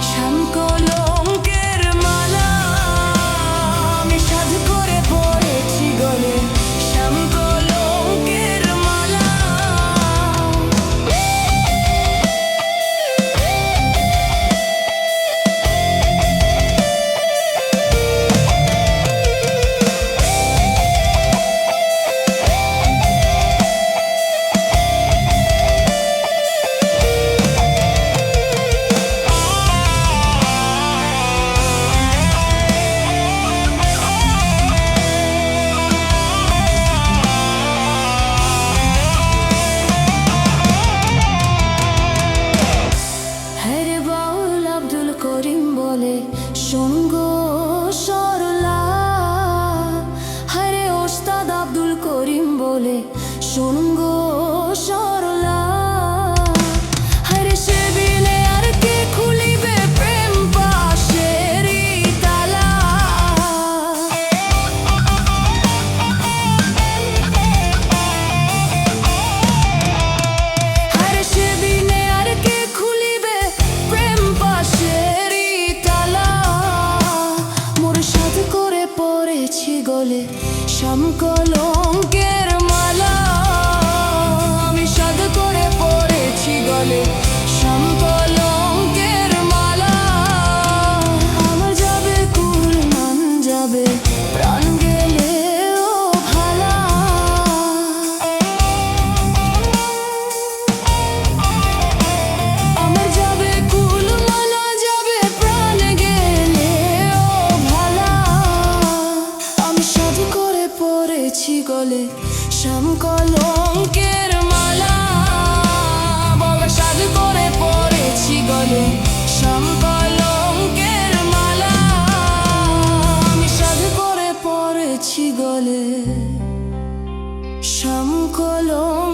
শ্যামকলঙ্কের মালা আমি সাধ করে পড়েছি গলে, শ্যামকলঙ্কের মালা। শোন গো সরলা, হরে ওস্তাদ আব্দুল করিম বলে, শোন গো সরলা, হরে সে বিনে আর কে খুলিবে প্রেম পাশেরই তালা। হরে সে বিনে আর কে খুলিবে প্রেম পাশেরই তালা। পড়েছি গলে শ্যামকলঙ্কের মালা, আমি সাধ করে পড়েছি গলে শ্যামকলঙ্কের মালা। আমার যাবে কুল মান যাবে প্রাণ গেলে ও ভালা। আমার যাবে কুল মালা যাবে প্রাণ গেলে ও ভালা। পড়েছি গলে শ্যামকলঙ্কের মালা, বল সাধ করে পড়েছি গলে শ্যামকলঙ্কের মালা। আমি সাধ করে পড়েছি গলে শ্যামকলঙ্কের